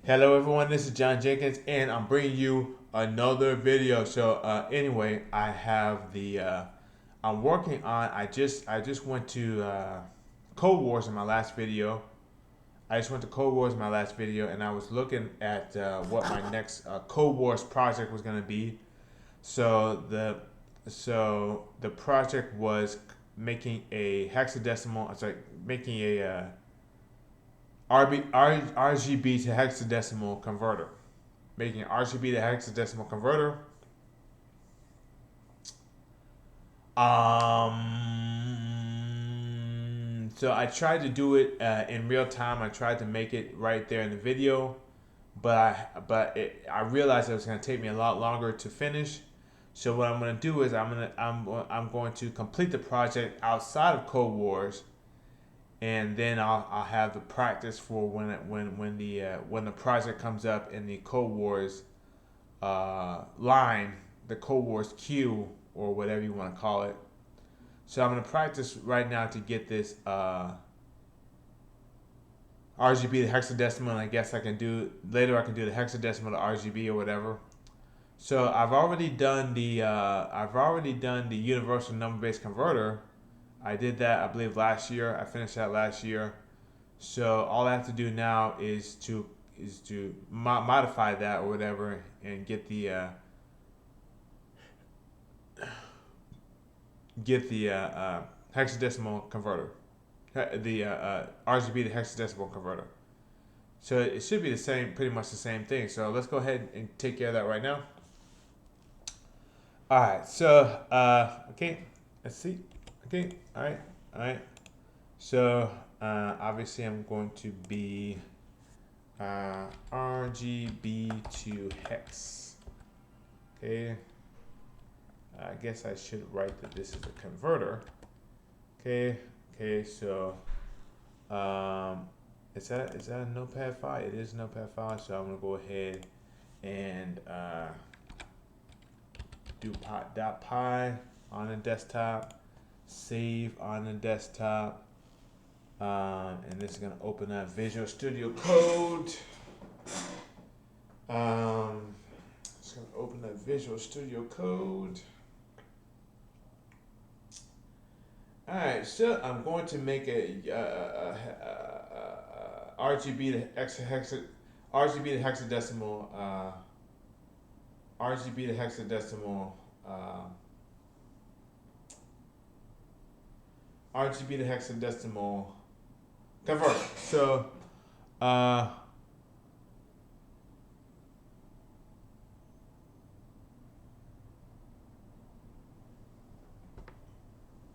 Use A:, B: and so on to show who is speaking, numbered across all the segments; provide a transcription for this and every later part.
A: Hello everyone, this is John Jenkins and I'm bringing you another video. So anyway, I have I'm working on, I just went to Code Wars in my last video. I just went to Code Wars in my last video and I was looking at what my next Code Wars project was going to be. So the project was making a hexadecimal, sorry, making a RGB to hexadecimal converter. Making an RGB to hexadecimal converter. So I tried to do it in real time. I tried to make it right there in the video, I realized it was going to take me a lot longer to finish. So what I'm going to do is I'm going to complete the project outside of Code Wars, and then I'll have the practice for when the project comes up in the Code Wars line, the Code Wars queue or whatever you want to call it. So I'm gonna practice right now to get this RGB to hexadecimal, and I guess I can do later. I can do the hexadecimal to RGB or whatever. So I've already done the universal number based converter. I did that, I believe, last year. I finished that last year. So all I have to do now is to modify that or whatever and get the hexadecimal converter, the RGB to hexadecimal converter. So it should be the same, pretty much the same thing. So let's go ahead and take care of that right now. All right. So okay, let's see. Okay. All right. So obviously I'm going to be RGB to hex. Okay. I guess I should write that this is a converter. Okay. Okay. So is that a notepad file? It is a notepad file. So I'm gonna go ahead and do .py on the desktop, save on the desktop, and this is gonna open up Visual Studio Code. It's gonna open up Visual Studio Code. All right, so I'm going to make a RGB to RGB to hexadecimal RGB to hexadecimal RGB to hexadecimal converter. So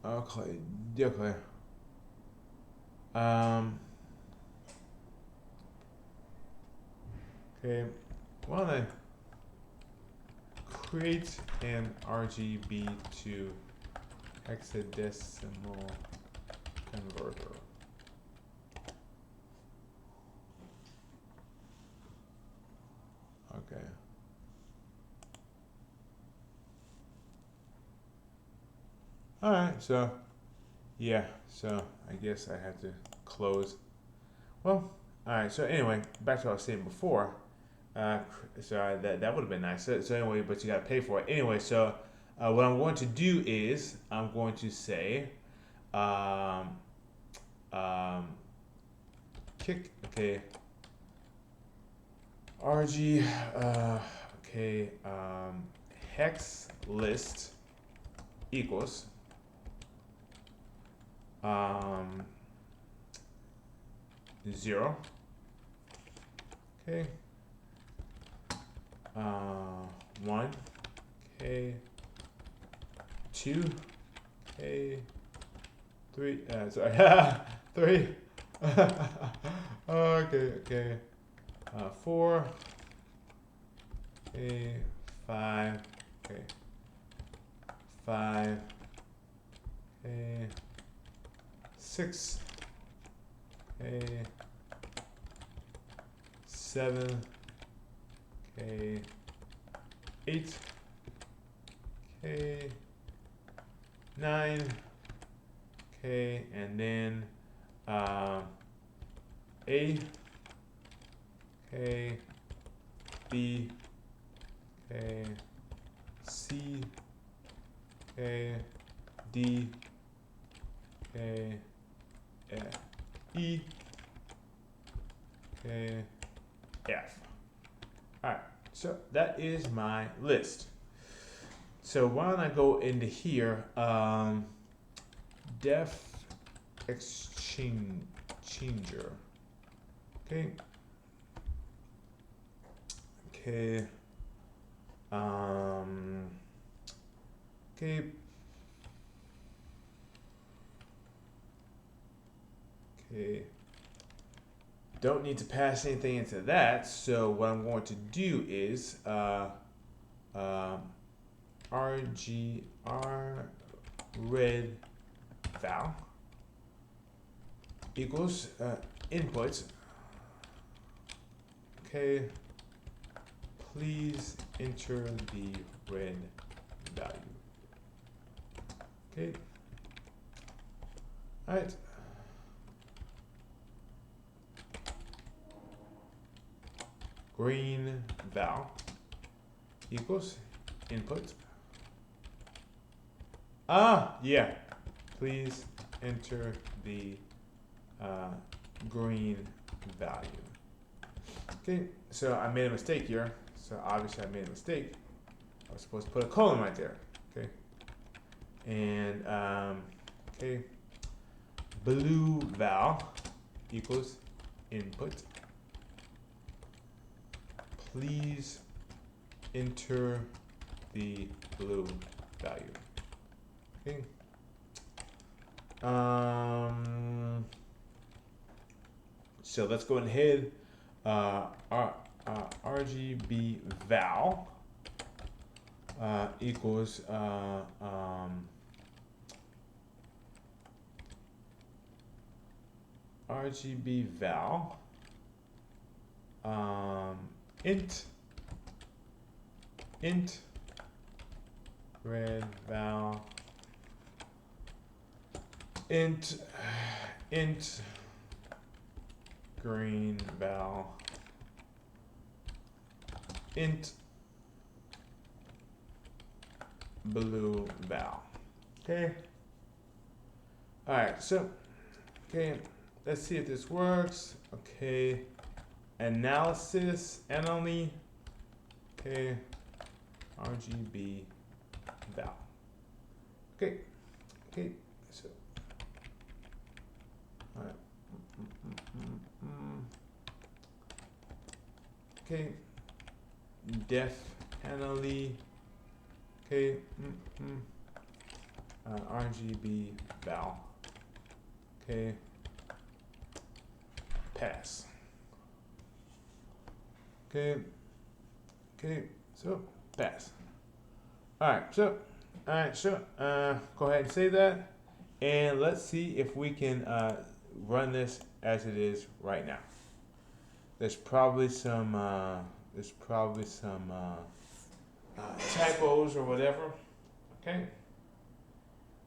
A: okay, okay. Okay, why don't I create an RGB to hexadecimal converter. Okay. All right, so yeah, so I guess I had to close. Well, all right. So anyway, back to what I was saying before. So that would have been nice. So anyway, but you got to pay for it anyway. So what I'm going to do is I'm going to say um, um, kick. Okay. RG. Okay. Hex list equals um, 0. Okay. 1. Okay. 2. Okay. 3. Sorry. 3. Okay. Okay. 4. Okay. 5. Okay. 5. Okay. 6. Okay. 7. Okay. 8. Okay. 9. Okay. And then A. okay, B, okay, C, okay, D, okay, E, okay, F. All right, so that is my list. So why don't I go into here, def exchanger, okay, okay, okay, okay. Don't need to pass anything into that, so what I'm going to do is red val equals inputs. Okay, please enter the red value. Okay, all right. Green val equals input. Yeah. Please enter the green value. Okay, so I made a mistake here. So obviously I made a mistake. I was supposed to put a colon right there. Okay. And okay. Blue val equals input. Please enter the blue value. Okay. So let's go ahead. RGB val equals RGB val int red val int green val int blue val. Okay. All right. So, okay. Let's see if this works. Okay. Analysis only. Okay. RGB val. Okay. Okay. So. All right. Okay. Def only. Okay. RGB val. Okay. Pass. Okay. Okay. So pass. All right. So go ahead and save that, and let's see if we can run this as it is right now. There's probably some typos or whatever. Okay.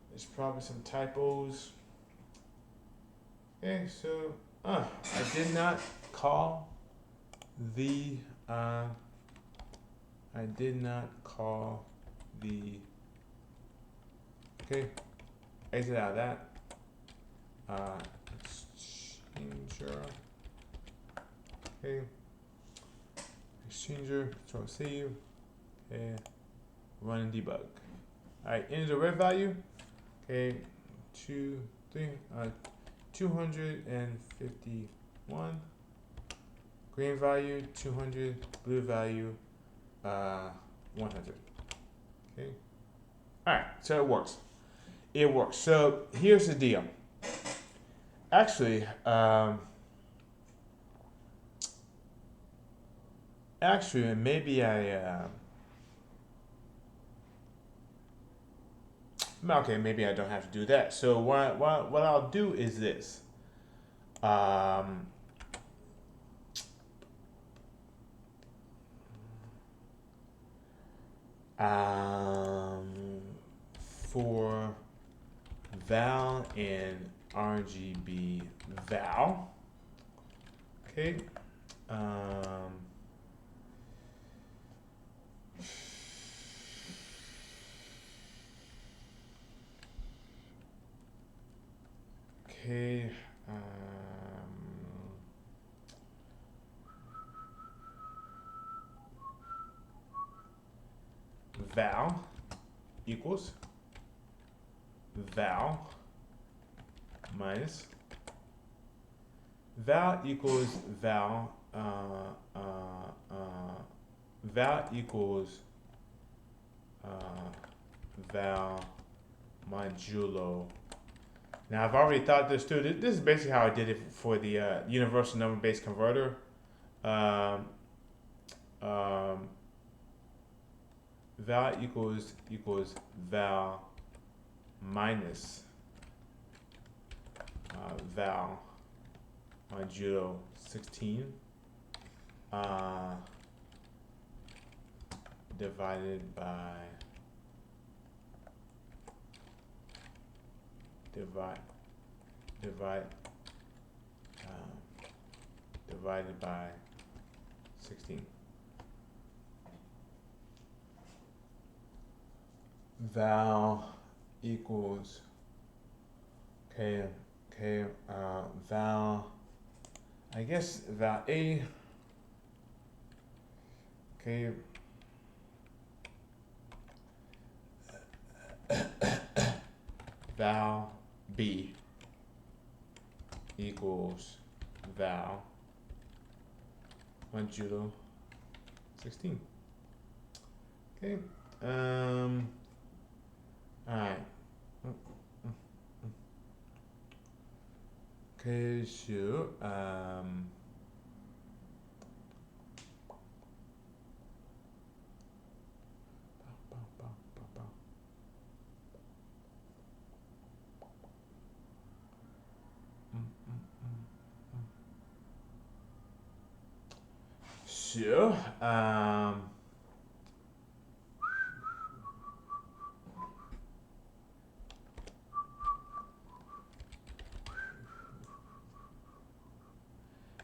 A: There's probably some typos. Okay, so I did not call the okay, exit out of that. Exchanger. Okay. Exchanger, control save. Okay. Run and debug. Alright, enter the red value. Okay, 251. Green value 200, blue value 100. Okay. Alright, so it works. It works. So here's the deal. Actually, maybe okay, maybe I don't have to do that. So what I'll do is this. For val and RGB val, okay, Um, okay. Val equals val minus val equals val val equals val modulo. Now I've already thought this too. This is basically how I did it for the universal number based converter. Um, um, val equals val minus val modulo 16 divided by divided by 16. Val equals val, I guess val A, val B equals val modulo 16. Okay. All right. Okay, so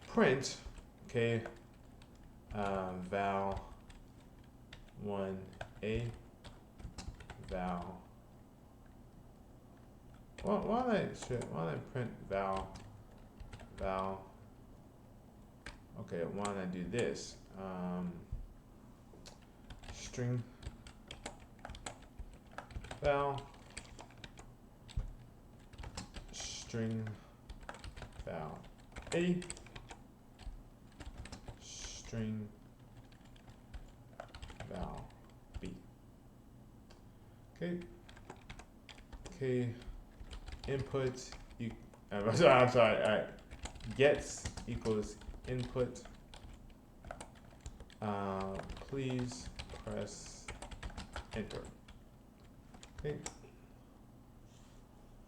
A: print, val 1A, val. Why don't I print val? Okay, why don't I do this? String val, string val A, string val B. Okay. Input. I'm sorry. All right. Gets equals input. Please press enter. Okay.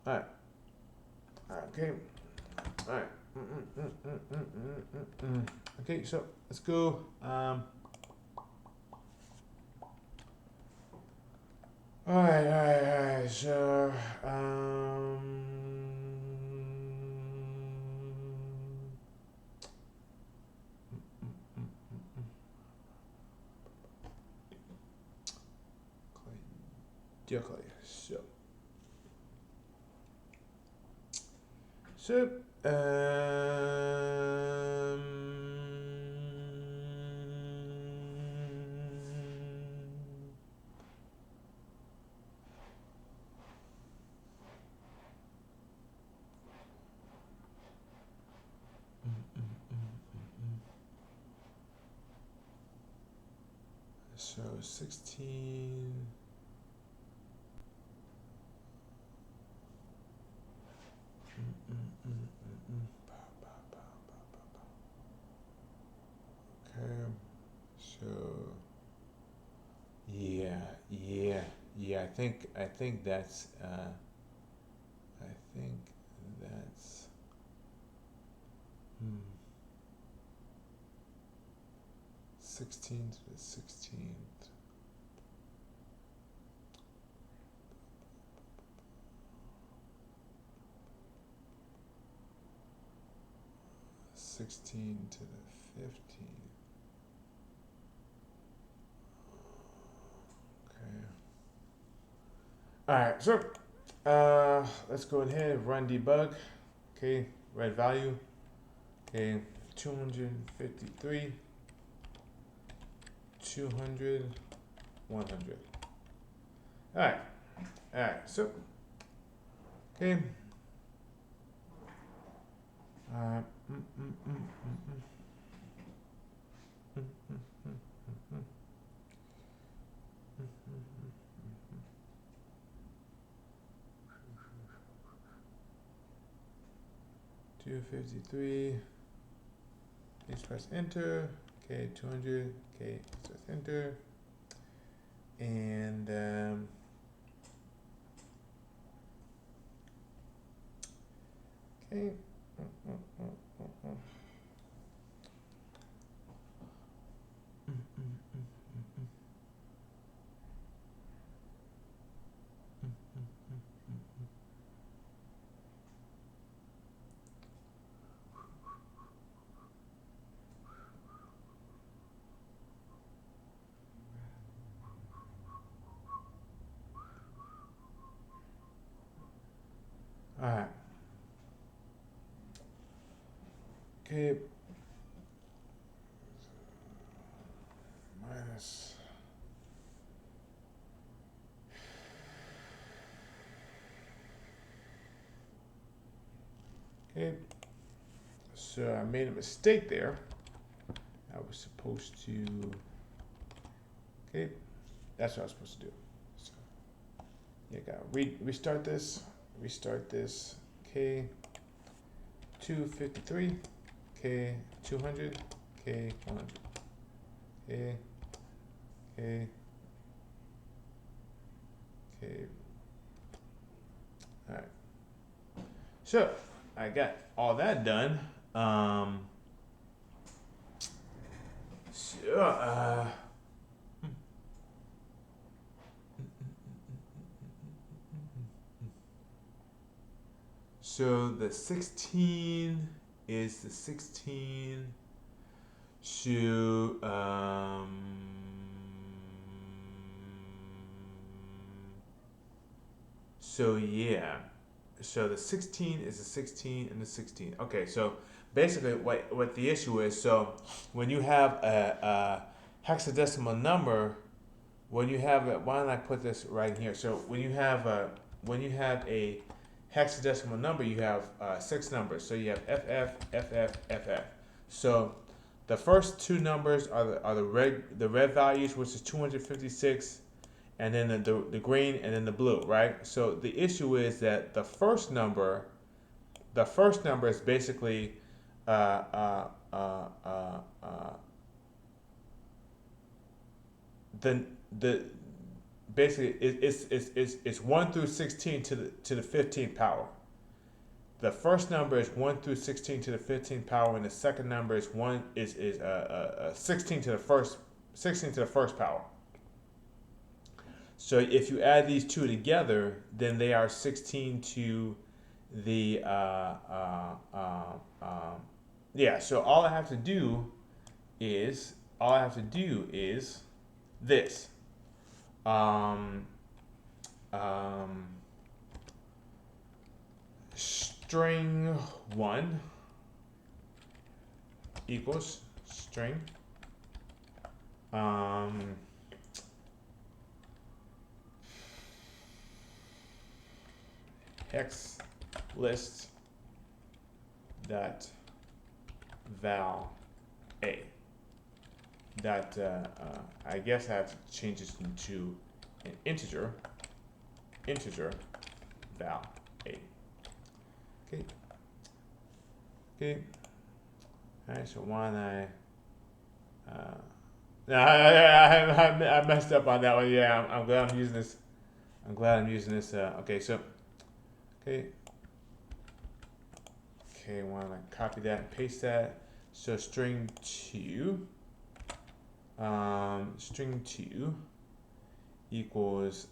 A: All right. Okay. All right. Okay, so let's go. All right. So, so 16. Okay, so yeah. I think that's 16 to the 16th. To the 15th. All right, so let's go ahead and run debug. Okay, red value. Okay, 253, 200, 100. All right, so okay. Uh, mm, mm, mm, mm, mm. 253. Please press enter. Okay, 200. Okay, press enter. And okay. All right. Okay. Minus. Okay. So I made a mistake there. I was supposed to. Okay. That's what I was supposed to do. So, yeah, gotta restart this. Restart this. Okay. 253. Okay. 200. Okay. 100. Okay. Okay. Okay. All right. So I got all that done. So the 16 is the 16 to so yeah, so the 16 is the 16 and the 16. Okay, so basically what the issue is, so when you have a hexadecimal number, when you have why don't I put this right here? So when you have a hexadecimal number, you have 6 numbers. So you have FF, FF, FF. So the first 2 numbers are the red values, which is 256, and then the green, and then the blue, right? So the issue is that the first number is basically the basically it's 1 through 16 to the 15th power. The first number is 1 through 16 to the 15th power, and the second number is 16 to the first power. So if you add these two together, then they are 16 to the yeah. So all I have to do is this. String 1 equals string hex list dot val a. That I guess I have to change this into an integer val a. Okay. Okay. All right. So why don't I messed up on that one. Yeah, I'm glad I'm using this. Okay. So. Okay. Okay. Why don't I copy that and paste that? So string 2. String 2 equals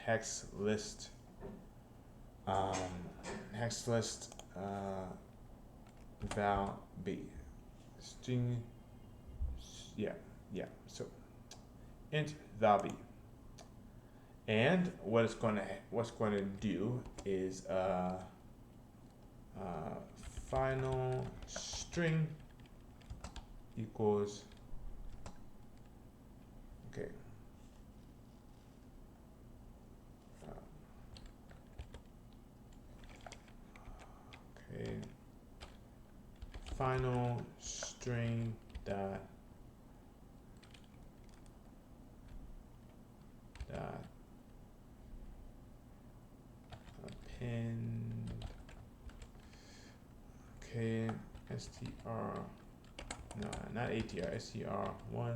A: hex list. Hex list val b. String. Yeah. So int val b. And what's going to do is final string equals, okay, okay, final string dot append, okay, str, no, not atr, str1,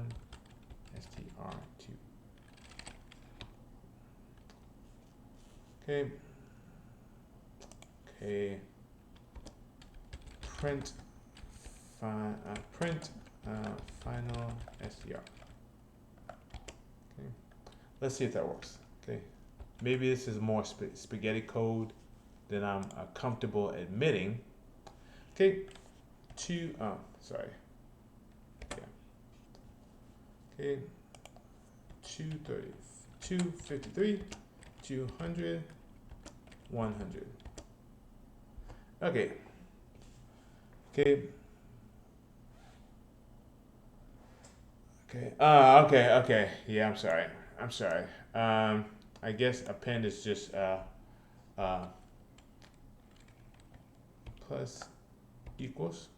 A: str2. Okay. Okay. Print final str. Okay. Let's see if that works. Okay. Maybe this is more spaghetti code than I'm comfortable admitting. Okay. Sorry. Yeah. Okay. 230, 253, 200, 100. Okay. Okay. Okay. Okay. Yeah, I'm sorry. I guess append is just plus equals.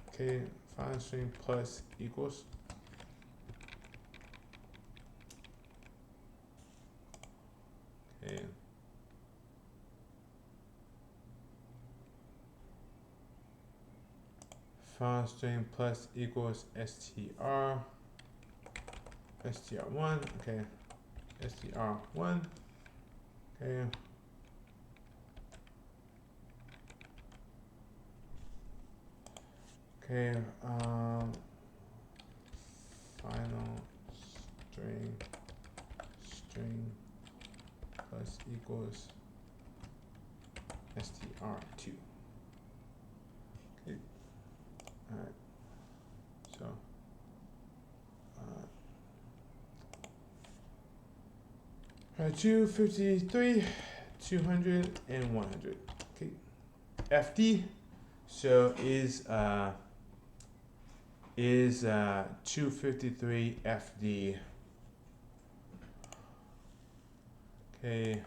A: Okay, final string plus equals. Okay. Final string plus equals str, str1, okay, str1, okay. Okay, final string plus equals str2. Okay. All right. So, 253, 200, and 100. Okay. FD. So is 253 FD. Okay.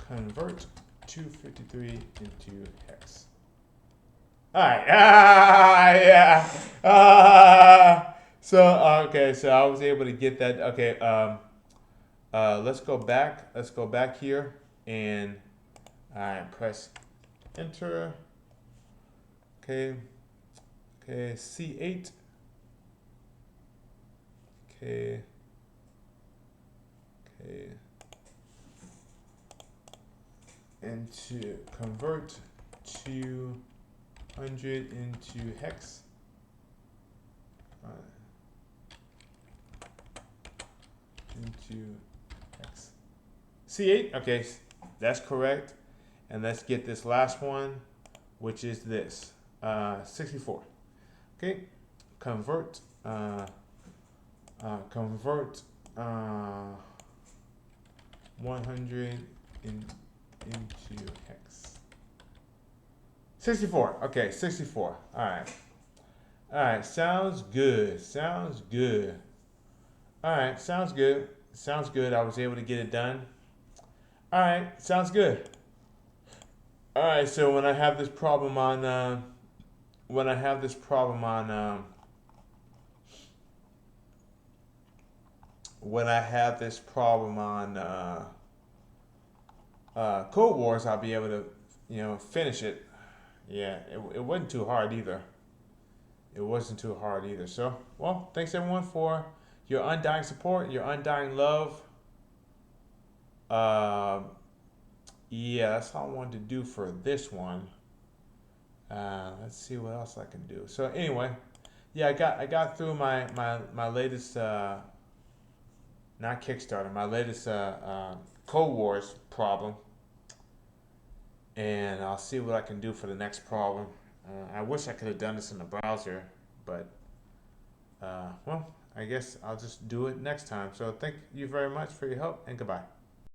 A: Convert 253 into hex. All right. Yeah. Okay. So I was able to get that. Okay. Let's go back. Let's go back here and press enter. Okay. Okay. C8. Okay. Okay. And to convert 200 into hex. Into hex. C8, okay, that's correct. And let's get this last one, which is this, 64. Okay, convert 100 into hex. 64, okay, 64, all right, sounds good, all right, sounds good. I was able to get it done. All right, sounds good. All right, so when I have this problem on, Code Wars, I'll be able to, finish it. Yeah, it wasn't too hard either. So, well, thanks everyone for your undying support, your undying love. Yeah, that's all I wanted to do for this one. Let's see what else I can do. So anyway, yeah, I got through my latest not Kickstarter, my latest Code Wars problem, and I'll see what I can do for the next problem. I wish I could have done this in the browser, but well, I guess I'll just do it next time. So thank you very much for your help, and goodbye.